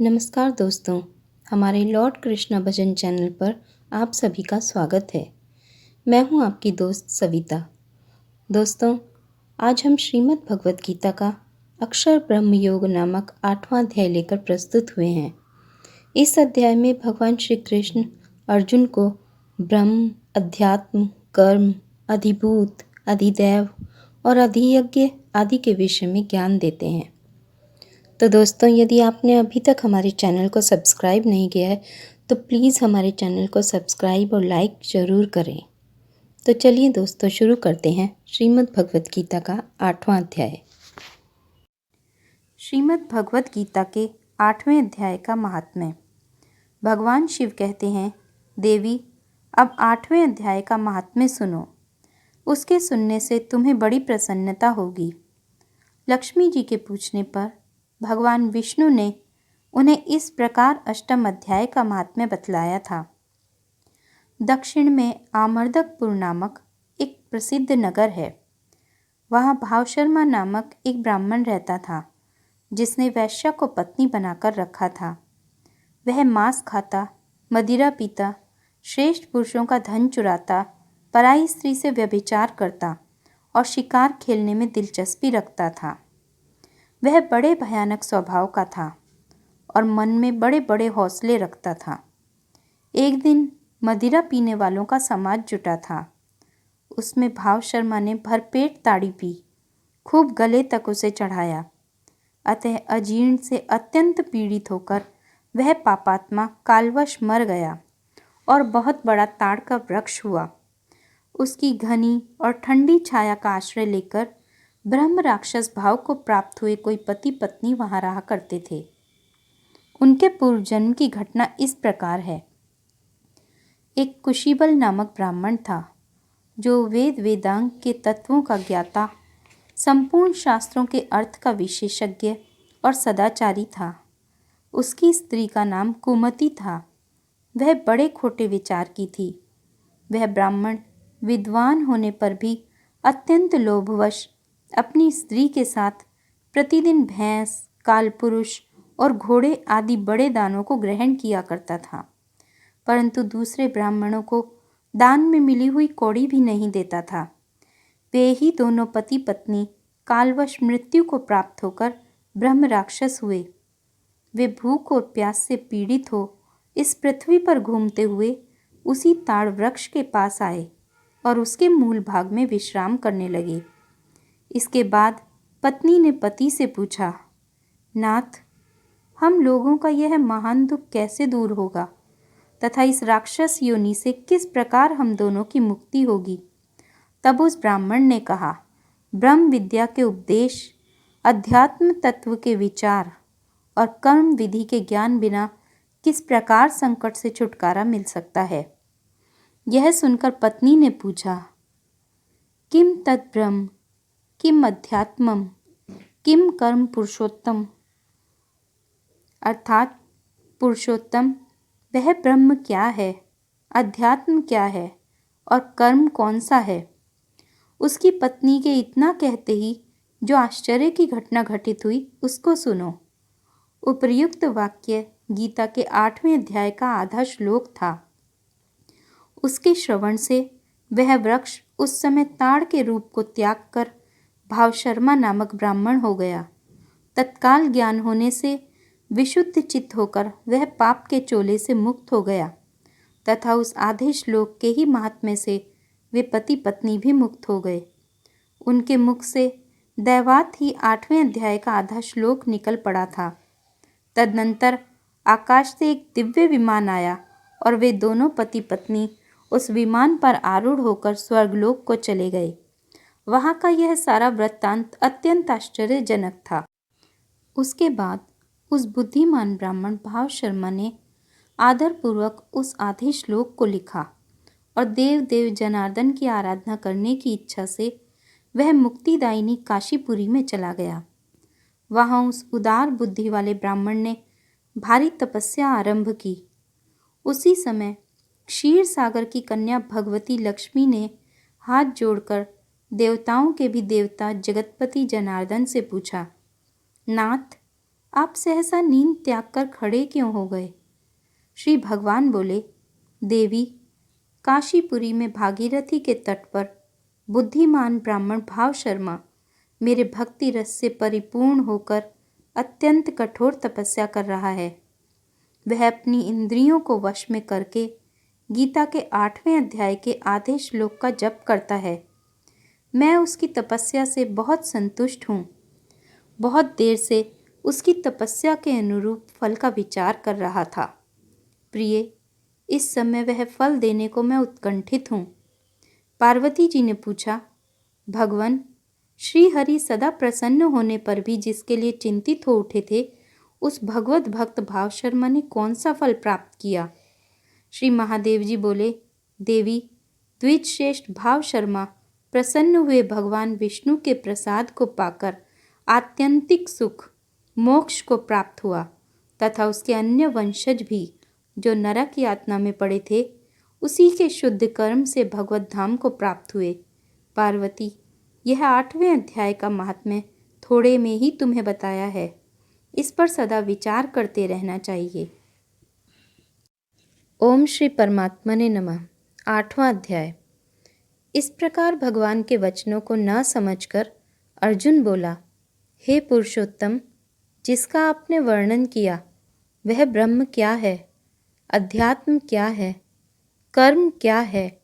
नमस्कार दोस्तों, हमारे लॉर्ड कृष्णा भजन चैनल पर आप सभी का स्वागत है। मैं हूं आपकी दोस्त सविता। दोस्तों, आज हम श्रीमद् भगवत गीता का अक्षर ब्रह्म योग नामक 8वां अध्याय लेकर प्रस्तुत हुए हैं। इस अध्याय में भगवान श्री कृष्ण अर्जुन को ब्रह्म, अध्यात्म, कर्म, अधिभूत, अधिदैव और अधियज्ञ आदि के विषय में ज्ञान देते हैं। तो दोस्तों, यदि आपने अभी तक हमारे चैनल को सब्सक्राइब नहीं किया है तो प्लीज़ हमारे चैनल को सब्सक्राइब और लाइक ज़रूर करें। तो चलिए दोस्तों, शुरू करते हैं श्रीमद् भगवत गीता का 8वां अध्याय। श्रीमद् भगवत गीता के 8वें अध्याय का महात्म्य। भगवान शिव कहते हैं, देवी, अब 8वें अध्याय का महात्म्य सुनो। उसके सुनने से तुम्हें बड़ी प्रसन्नता होगी। लक्ष्मी जी के पूछने पर भगवान विष्णु ने उन्हें इस प्रकार अष्टम अध्याय का महात्म्य बतलाया था। दक्षिण में आमर्दकपुर नामक एक प्रसिद्ध नगर है। वहाँ भावशर्मा नामक एक ब्राह्मण रहता था, जिसने वैश्या को पत्नी बनाकर रखा था। वह मांस खाता, मदिरा पीता, श्रेष्ठ पुरुषों का धन चुराता, पराई स्त्री से व्यभिचार करता और शिकार खेलने में दिलचस्पी रखता था। वह बड़े भयानक स्वभाव का था और मन में बड़े बड़े हौसले रखता था। एक दिन मदिरा पीने वालों का समाज जुटा था। उसमें भावशर्मा ने भरपेट ताड़ी पी, खूब गले तक उसे चढ़ाया। अतः अजीर्ण से अत्यंत पीड़ित होकर वह पापात्मा कालवश मर गया और बहुत बड़ा ताड़ का वृक्ष हुआ। उसकी घनी और ठंडी छाया का आश्रय लेकर ब्रह्म राक्षस भाव को प्राप्त हुए कोई पति पत्नी वहाँ रहा करते थे। उनके पूर्व जन्म की घटना इस प्रकार है। एक कुशीबल नामक ब्राह्मण था, जो वेद वेदांग के तत्वों का ज्ञाता, संपूर्ण शास्त्रों के अर्थ का विशेषज्ञ और सदाचारी था। उसकी स्त्री का नाम कुमति था। वह बड़े खोटे विचार की थी। वह ब्राह्मण विद्वान होने पर भी अत्यंत लोभवश अपनी स्त्री के साथ प्रतिदिन भैंस, कालपुरुष और घोड़े आदि बड़े दानों को ग्रहण किया करता था, परंतु दूसरे ब्राह्मणों को दान में मिली हुई कौड़ी भी नहीं देता था। वे ही दोनों पति पत्नी कालवश मृत्यु को प्राप्त होकर ब्रह्म राक्षस हुए। वे भूख और प्यास से पीड़ित हो इस पृथ्वी पर घूमते हुए उसी ताड़ वृक्ष के पास आए और उसके मूल भाग में विश्राम करने लगे। इसके बाद पत्नी ने पति से पूछा, नाथ, हम लोगों का यह महान दुख कैसे दूर होगा तथा इस राक्षस योनि से किस प्रकार हम दोनों की मुक्ति होगी? तब उस ब्राह्मण ने कहा, ब्रह्म विद्या के उपदेश, अध्यात्म तत्व के विचार और कर्म विधि के ज्ञान बिना किस प्रकार संकट से छुटकारा मिल सकता है? यह सुनकर पत्नी ने पूछा, किम तत् ब्रह्म, किम अध्यात्मम, किम कर्म पुरुषोत्तम? अर्थात पुरुषोत्तम, वह ब्रह्म क्या है, अध्यात्म क्या है और कर्म कौन सा है? उसकी पत्नी के इतना कहते ही जो आश्चर्य की घटना घटित हुई उसको सुनो। उपर्युक्त वाक्य गीता के 8वें अध्याय का आधा श्लोक था। उसके श्रवण से वह वृक्ष उस समय ताड़ के रूप को त्याग कर भावशर्मा नामक ब्राह्मण हो गया। तत्काल ज्ञान होने से विशुद्ध चित्त होकर वह पाप के चोले से मुक्त हो गया तथा उस आधे श्लोक के ही महात्म्य से वे पति पत्नी भी मुक्त हो गए। उनके मुख से दैवात ही 8वें अध्याय का आधा श्लोक निकल पड़ा था। तदनंतर आकाश से एक दिव्य विमान आया और वे दोनों पति पत्नी उस विमान पर आरूढ़ होकर स्वर्गलोक को चले गए। वहाँ का यह सारा वृत्तांत अत्यंत आश्चर्यजनक था। उसके बाद उस बुद्धिमान ब्राह्मण भावशर्मा ने आदरपूर्वक उस आधे श्लोक को लिखा और देव देव जनार्दन की आराधना करने की इच्छा से वह मुक्तिदायिनी काशीपुरी में चला गया। वहाँ उस उदार बुद्धि वाले ब्राह्मण ने भारी तपस्या आरंभ की। उसी समय क्षीर सागर की कन्या भगवती लक्ष्मी ने हाथ जोड़कर देवताओं के भी देवता जगतपति जनार्दन से पूछा, नाथ, आप सहसा नींद त्याग कर खड़े क्यों हो गए? श्री भगवान बोले, देवी, काशीपुरी में भागीरथी के तट पर बुद्धिमान ब्राह्मण भाव शर्मा मेरे भक्ति रस से परिपूर्ण होकर अत्यंत कठोर तपस्या कर रहा है। वह अपनी इंद्रियों को वश में करके गीता के 8वें अध्याय के आधे श्लोक का जप करता है। मैं उसकी तपस्या से बहुत संतुष्ट हूँ। बहुत देर से उसकी तपस्या के अनुरूप फल का विचार कर रहा था। प्रिय, इस समय वह फल देने को मैं उत्कंठित हूँ। पार्वती जी ने पूछा, भगवान, श्री हरि सदा प्रसन्न होने पर भी जिसके लिए चिंतित हो उठे थे, उस भगवत भक्त भाव शर्मा ने कौन सा फल प्राप्त किया? श्री महादेव जी बोले, देवी, द्विज श्रेष्ठ भाव शर्मा प्रसन्न हुए भगवान विष्णु के प्रसाद को पाकर आत्यंतिक सुख मोक्ष को प्राप्त हुआ तथा उसके अन्य वंशज भी जो नरक यातना में पड़े थे, उसी के शुद्ध कर्म से भगवत धाम को प्राप्त हुए। पार्वती, यह 8वें अध्याय का महात्म्य थोड़े में ही तुम्हें बताया है। इस पर सदा विचार करते रहना चाहिए। ओम श्री परमात्मने नमः। 8वां अध्याय। इस प्रकार भगवान के वचनों को न समझकर अर्जुन बोला, हे पुरुषोत्तम, जिसका आपने वर्णन किया वह ब्रह्म क्या है, अध्यात्म क्या है, कर्म क्या है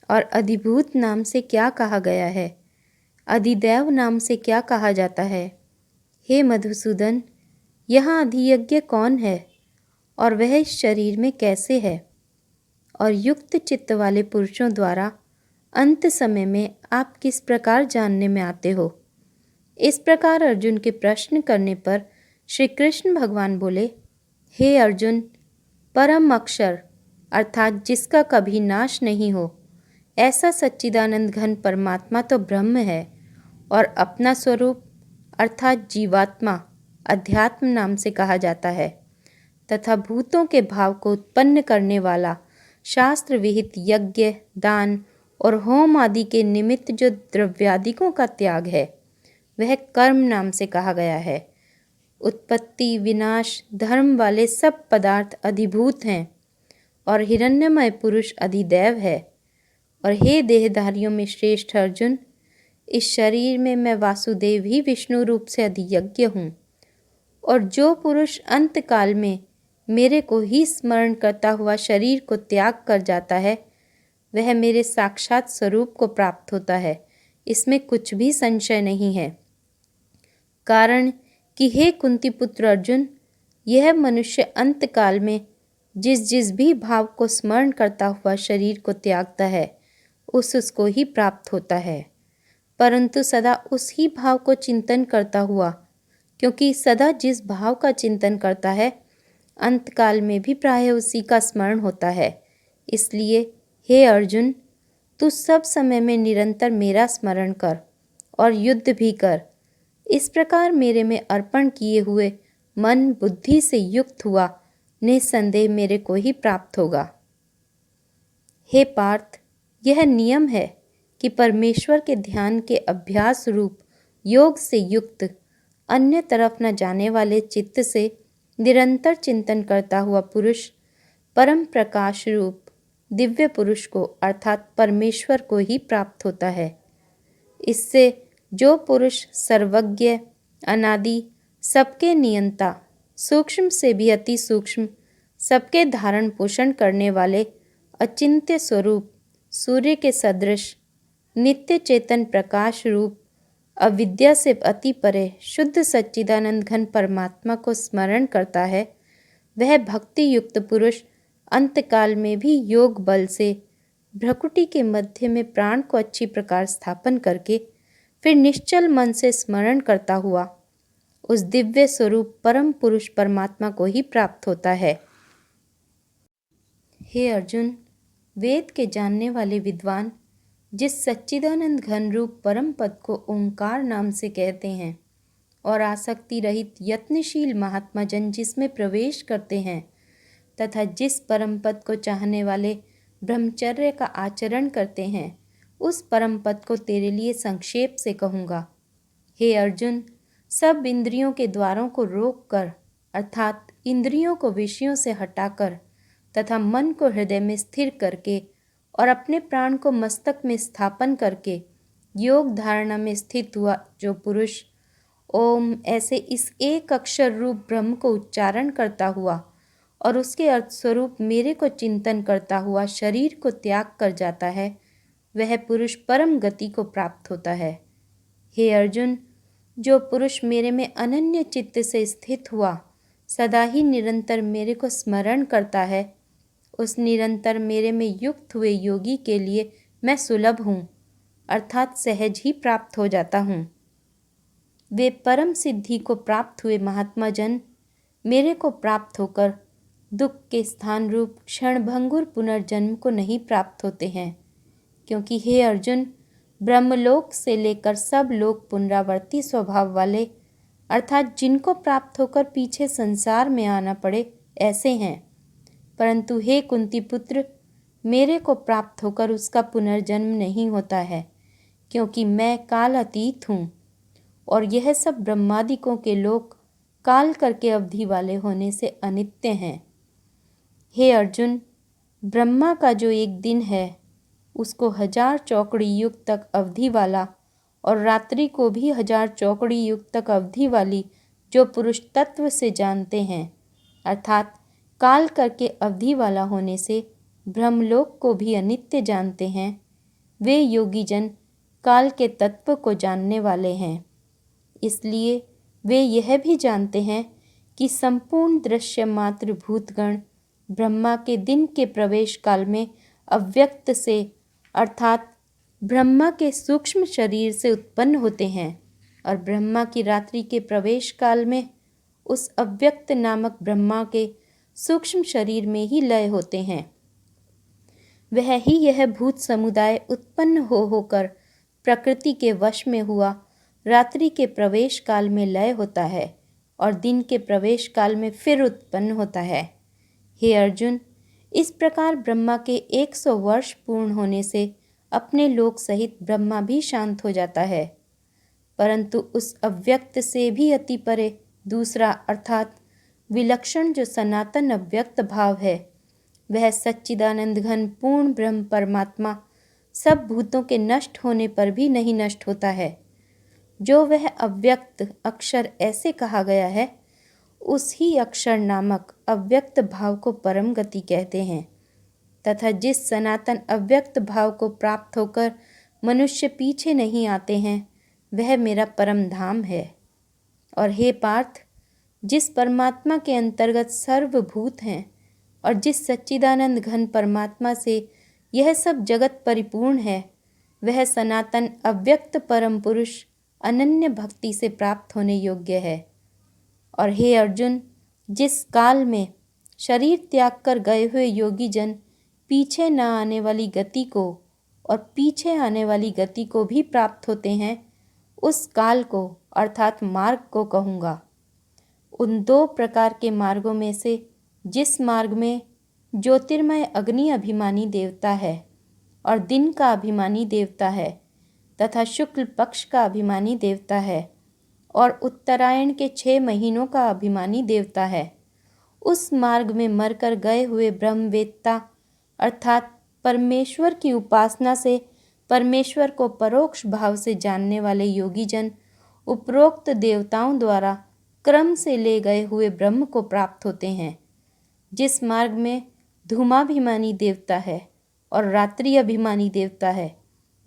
और अधिभूत नाम से क्या कहा गया है, अधिदैव नाम से क्या कहा जाता है? हे मधुसूदन, यहाँ अधियज्ञ कौन है और वह इस शरीर में कैसे है? और युक्त चित्त वाले पुरुषों द्वारा अंत समय में आप किस प्रकार जानने में आते हो? इस प्रकार अर्जुन के प्रश्न करने पर श्री कृष्ण भगवान बोले, हे अर्जुन, परम अक्षर अर्थात जिसका कभी नाश नहीं हो, ऐसा सच्चिदानंद घन परमात्मा तो ब्रह्म है और अपना स्वरूप अर्थात जीवात्मा अध्यात्म नाम से कहा जाता है तथा भूतों के भाव को उत्पन्न करने वाला शास्त्र विहित यज्ञ, दान और होम आदि के निमित्त जो द्रव्यादिकों का त्याग है वह कर्म नाम से कहा गया है। उत्पत्ति विनाश धर्म वाले सब पदार्थ अधिभूत हैं और हिरण्यमय पुरुष अधिदैव है। और हे देहधारियों में श्रेष्ठ अर्जुन, इस शरीर में मैं वासुदेव ही विष्णु रूप से अधियज्ञ हूँ। और जो पुरुष अंत काल में मेरे को ही स्मरण करता हुआ शरीर को त्याग कर जाता है वह मेरे साक्षात स्वरूप को प्राप्त होता है, इसमें कुछ भी संशय नहीं है। कारण कि हे कुंती पुत्र अर्जुन, यह मनुष्य अंत काल में जिस जिस भी भाव को स्मरण करता हुआ शरीर को त्यागता है उसको ही प्राप्त होता है, परंतु सदा उस ही भाव को चिंतन करता हुआ, क्योंकि सदा जिस भाव का चिंतन करता है अंतकाल में भी प्रायः उसी का स्मरण होता है। इसलिए हे अर्जुन, तू सब समय में निरंतर मेरा स्मरण कर और युद्ध भी कर। इस प्रकार मेरे में अर्पण किए हुए मन बुद्धि से युक्त हुआ निसंदेह मेरे को ही प्राप्त होगा। हे पार्थ, यह नियम है कि परमेश्वर के ध्यान के अभ्यास रूप योग से युक्त अन्य तरफ न जाने वाले चित्त से निरंतर चिंतन करता हुआ पुरुष परम प्रकाश रूप दिव्य पुरुष को अर्थात परमेश्वर को ही प्राप्त होता है। इससे जो पुरुष सर्वज्ञ, अनादि, सबके नियंता, सूक्ष्म से भी अति सूक्ष्म, सबके धारण पोषण करने वाले अचिंत्य स्वरूप सूर्य के सदृश नित्य चेतन प्रकाश रूप अविद्या से अति परे शुद्ध सच्चिदानंद घन परमात्मा को स्मरण करता है, वह भक्ति युक्त पुरुष अंतकाल में भी योग बल से भ्रकुटी के मध्य में प्राण को अच्छी प्रकार स्थापन करके फिर निश्चल मन से स्मरण करता हुआ उस दिव्य स्वरूप परम पुरुष परमात्मा को ही प्राप्त होता है। हे अर्जुन, वेद के जानने वाले विद्वान जिस सच्चिदानंद घन रूप परम पद को ओंकार नाम से कहते हैं और आसक्ति रहित यत्नशील महात्मा जन जिसमें प्रवेश करते हैं तथा जिस परम पद को चाहने वाले ब्रह्मचर्य का आचरण करते हैं, उस परम पद को तेरे लिए संक्षेप से कहूँगा। हे अर्जुन, सब इंद्रियों के द्वारों को रोककर अर्थात इंद्रियों को विषयों से हटाकर तथा मन को हृदय में स्थिर करके और अपने प्राण को मस्तक में स्थापन करके योग धारणा में स्थित हुआ जो पुरुष ओम ऐसे इस एक अक्षर रूप ब्रह्म को उच्चारण करता हुआ और उसके अर्थ स्वरूप मेरे को चिंतन करता हुआ शरीर को त्याग कर जाता है, वह पुरुष परम गति को प्राप्त होता है। हे अर्जुन, जो पुरुष मेरे में अनन्य चित्त से स्थित हुआ सदा ही निरंतर मेरे को स्मरण करता है, उस निरंतर मेरे में युक्त हुए योगी के लिए मैं सुलभ हूँ, अर्थात सहज ही प्राप्त हो जाता हूँ। वे परम सिद्धि को प्राप्त हुए महात्मा जन मेरे को प्राप्त होकर दुख के स्थान रूप क्षणभंगुर पुनर्जन्म को नहीं प्राप्त होते हैं, क्योंकि हे अर्जुन, ब्रह्मलोक से लेकर सब लोग पुनरावर्ती स्वभाव वाले अर्थात जिनको प्राप्त होकर पीछे संसार में आना पड़े ऐसे हैं। परंतु हे कुंती पुत्र, मेरे को प्राप्त होकर उसका पुनर्जन्म नहीं होता है, क्योंकि मैं काल अतीत हूँ और यह सब ब्रह्मादिकों के लोक काल करके अवधि वाले होने से अनित्य हैं। हे अर्जुन, ब्रह्मा का जो एक दिन है उसको 1000 चौकड़ी युग तक अवधि वाला और रात्रि को भी 1000 चौकड़ी युग तक अवधि वाली जो पुरुष तत्व से जानते हैं अर्थात काल करके अवधि वाला होने से ब्रह्मलोक को भी अनित्य जानते हैं, वे योगी जन काल के तत्व को जानने वाले हैं। इसलिए वे यह भी जानते हैं कि संपूर्ण दृश्य मात्र भूतगण ब्रह्मा के दिन के प्रवेश काल में अव्यक्त से अर्थात ब्रह्मा के सूक्ष्म शरीर से उत्पन्न होते हैं और ब्रह्मा की रात्रि के प्रवेश काल में उस अव्यक्त नामक ब्रह्मा के सूक्ष्म शरीर में ही लय होते हैं। वह ही यह भूत समुदाय उत्पन्न होकर प्रकृति के वश में हुआ रात्रि के प्रवेश काल में लय होता है और दिन के प्रवेश काल में फिर उत्पन्न होता है। हे अर्जुन, इस प्रकार ब्रह्मा के 100 वर्ष पूर्ण होने से अपने लोक सहित ब्रह्मा भी शांत हो जाता है, परंतु उस अव्यक्त से भी अति परे दूसरा अर्थात विलक्षण जो सनातन अव्यक्त भाव है, वह सच्चिदानंद घन पूर्ण ब्रह्म परमात्मा सब भूतों के नष्ट होने पर भी नहीं नष्ट होता है। जो वह अव्यक्त अक्षर ऐसे कहा गया है, उस ही अक्षर नामक अव्यक्त भाव को परम गति कहते हैं तथा जिस सनातन अव्यक्त भाव को प्राप्त होकर मनुष्य पीछे नहीं आते हैं, वह मेरा परम धाम है। और हे पार्थ, जिस परमात्मा के अंतर्गत सर्वभूत हैं और जिस सच्चिदानंद घन परमात्मा से यह सब जगत परिपूर्ण है, वह सनातन अव्यक्त परम पुरुष अनन्य भक्ति से प्राप्त होने योग्य है। और हे अर्जुन, जिस काल में शरीर त्याग कर गए हुए योगी जन पीछे न आने वाली गति को और पीछे आने वाली गति को भी प्राप्त होते हैं, उस काल को अर्थात मार्ग को कहूँगा। उन 2 प्रकार के मार्गों में से जिस मार्ग में ज्योतिर्मय अग्नि अभिमानी देवता है और दिन का अभिमानी देवता है तथा शुक्ल पक्ष का अभिमानी देवता है और उत्तरायण के 6 महीनों का अभिमानी देवता है, उस मार्ग में मरकर गए हुए ब्रह्मवेत्ता अर्थात परमेश्वर की उपासना से परमेश्वर को परोक्ष भाव से जानने वाले योगी जन उपरोक्त देवताओं द्वारा क्रम से ले गए हुए ब्रह्म को प्राप्त होते हैं। जिस मार्ग में धूमाभिमानी देवता है और रात्रि अभिमानी देवता है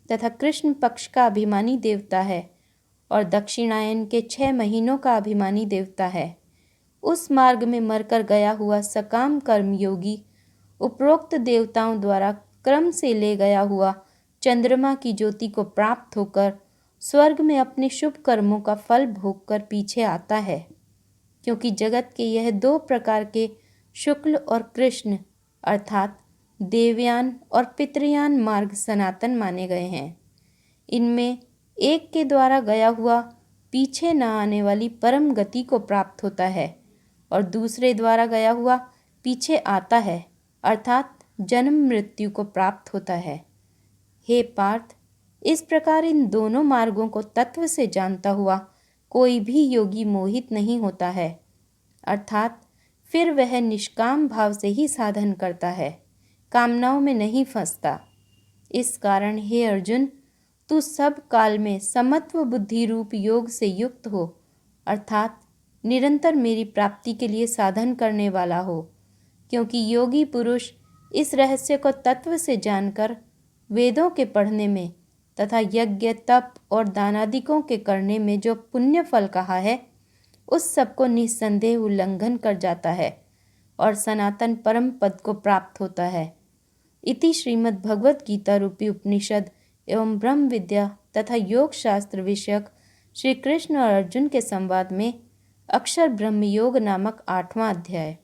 तथा कृष्ण पक्ष का अभिमानी देवता है और दक्षिणायन के 6 महीनों का अभिमानी देवता है, उस मार्ग में मरकर गया हुआ सकाम कर्म योगी उपरोक्त देवताओं द्वारा क्रम से ले गया हुआ चंद्रमा की ज्योति को प्राप्त होकर स्वर्ग में अपने शुभ कर्मों का फल भोगकर पीछे आता है। क्योंकि जगत के यह 2 प्रकार के शुक्ल और कृष्ण अर्थात देवयान और पितृयान मार्ग सनातन माने गए हैं। इनमें एक के द्वारा गया हुआ पीछे न आने वाली परम गति को प्राप्त होता है और दूसरे द्वारा गया हुआ पीछे आता है अर्थात जन्म मृत्यु को प्राप्त होता है। हे पार्थ, इस प्रकार इन दोनों मार्गों को तत्व से जानता हुआ कोई भी योगी मोहित नहीं होता है, अर्थात फिर वह निष्काम भाव से ही साधन करता है, कामनाओं में नहीं फंसता। इस कारण हे अर्जुन, तू सब काल में समत्व बुद्धि रूप योग से युक्त हो, अर्थात निरंतर मेरी प्राप्ति के लिए साधन करने वाला हो, क्योंकि योगी पुरुष इस रहस्य को तत्व से जानकर वेदों के पढ़ने में तथा यज्ञ तप और दानादिकों के करने में जो पुण्य फल कहा है, उस सब को निस्संदेह उल्लंघन कर जाता है और सनातन परम पद को प्राप्त होता है। इति श्रीमद् भगवद गीता रूपी उपनिषद एवं ब्रह्म विद्या तथा योग शास्त्र विषयक श्री कृष्ण और अर्जुन के संवाद में अक्षर ब्रह्म योग नामक 8वां अध्याय।